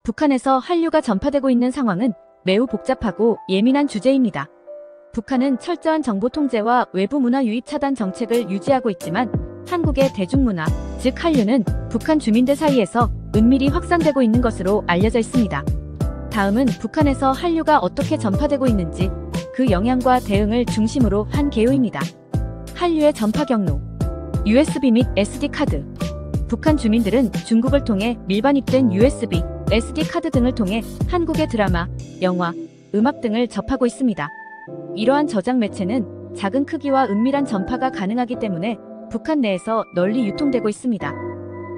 북한에서 한류가 전파되고 있는 상황은 매우 복잡하고 예민한 주제입니다. 북한은 철저한 정보 통제와 외부 문화 유입 차단 정책을 유지하고 있지만 한국의 대중문화, 즉 한류는 북한 주민들 사이에서 은밀히 확산되고 있는 것으로 알려져 있습니다. 다음은 북한에서 한류가 어떻게 전파되고 있는지 그 영향과 대응을 중심으로 한 개요입니다. 한류의 전파 경로. USB 및 SD 카드. 북한 주민들은 중국을 통해 밀반입된 USB, SD 카드 등을 통해 한국의 드라마, 영화, 음악 등을 접하고 있습니다. 이러한 저장 매체는 작은 크기와 은밀한 전파가 가능하기 때문에 북한 내에서 널리 유통되고 있습니다.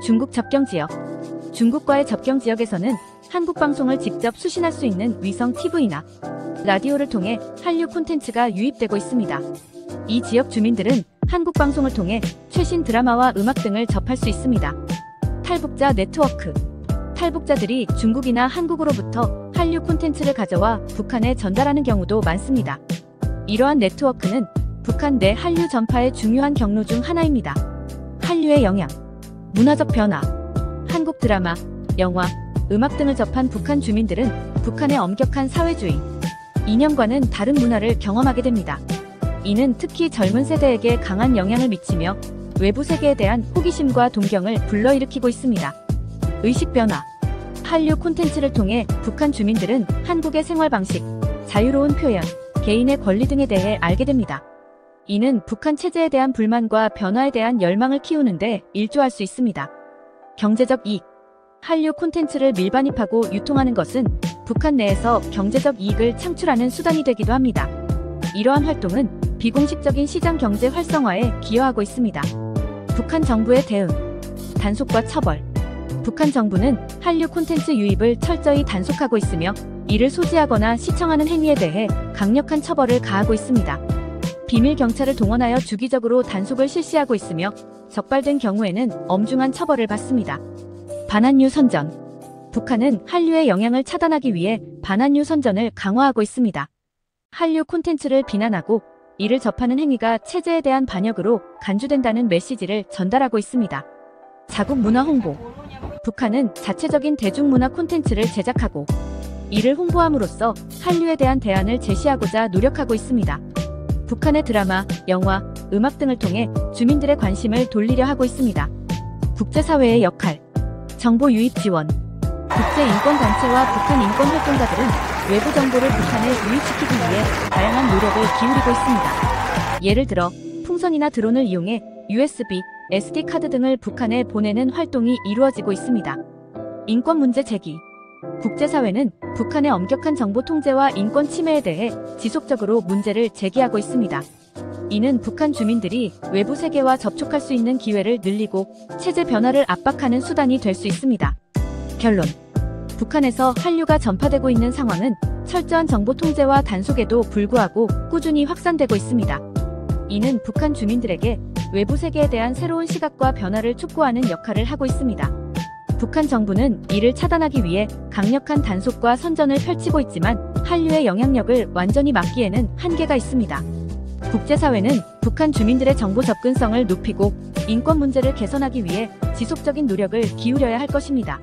중국 접경지역. 중국과의 접경지역에서는 한국 방송을 직접 수신할 수 있는 위성 TV나 라디오를 통해 한류 콘텐츠가 유입되고 있습니다. 이 지역 주민들은 한국 방송을 통해 최신 드라마와 음악 등을 접할 수 있습니다. 탈북자 네트워크. 탈북자들이 중국이나 한국으로부터 한류 콘텐츠를 가져와 북한에 전달하는 경우도 많습니다. 이러한 네트워크는 북한 내 한류 전파의 중요한 경로 중 하나입니다. 한류의 영향. 문화적 변화. 한국 드라마, 영화, 음악 등을 접한 북한 주민들은 북한의 엄격한 사회주의, 이념과는 다른 문화를 경험하게 됩니다. 이는 특히 젊은 세대에게 강한 영향을 미치며 외부 세계에 대한 호기심과 동경을 불러일으키고 있습니다. 의식 변화. 한류 콘텐츠를 통해 북한 주민들은 한국의 생활 방식, 자유로운 표현, 개인의 권리 등에 대해 알게 됩니다. 이는 북한 체제에 대한 불만과 변화에 대한 열망을 키우는데 일조할 수 있습니다. 경제적 이익. 한류 콘텐츠를 밀반입하고 유통하는 것은 북한 내에서 경제적 이익을 창출하는 수단이 되기도 합니다. 이러한 활동은 비공식적인 시장 경제 활성화에 기여하고 있습니다. 북한 정부의 대응. 단속과 처벌. 북한 정부는 한류 콘텐츠 유입을 철저히 단속하고 있으며 이를 소지하거나 시청하는 행위에 대해 강력한 처벌을 가하고 있습니다. 비밀 경찰을 동원하여 주기적으로 단속을 실시하고 있으며 적발된 경우에는 엄중한 처벌을 받습니다. 반한류 선전. 북한은 한류의 영향을 차단하기 위해 반한류 선전을 강화하고 있습니다. 한류 콘텐츠를 비난하고 이를 접하는 행위가 체제에 대한 반역으로 간주된다는 메시지를 전달하고 있습니다. 자국 문화 홍보. 북한은 자체적인 대중문화 콘텐츠를 제작하고 이를 홍보함으로써 한류에 대한 대안을 제시하고자 노력하고 있습니다. 북한의 드라마, 영화, 음악 등을 통해 주민들의 관심을 돌리려 하고 있습니다. 국제사회의 역할. 정보 유입 지원. 국제인권단체와 북한 인권활동가들은 외부 정보를 북한에 유입시키기 위해 다양한 노력을 기울이고 있습니다. 예를 들어 풍선이나 드론을 이용해 USB, SD 카드 등을 북한에 보내는 활동이 이루어지고 있습니다. 인권 문제 제기. 국제사회는 북한의 엄격한 정보 통제와 인권 침해에 대해 지속적으로 문제를 제기하고 있습니다. 이는 북한 주민들이 외부 세계와 접촉할 수 있는 기회를 늘리고 체제 변화를 압박하는 수단이 될 수 있습니다. 결론. 북한에서 한류가 전파되고 있는 상황은 철저한 정보 통제와 단속에도 불구하고 꾸준히 확산되고 있습니다. 이는 북한 주민들에게 외부 세계에 대한 새로운 시각과 변화를 촉구하는 역할을 하고 있습니다. 북한 정부는 이를 차단하기 위해 강력한 단속과 선전을 펼치고 있지만 한류의 영향력을 완전히 막기에는 한계가 있습니다. 국제사회는 북한 주민들의 정보 접근성을 높이고 인권 문제를 개선하기 위해 지속적인 노력을 기울여야 할 것입니다.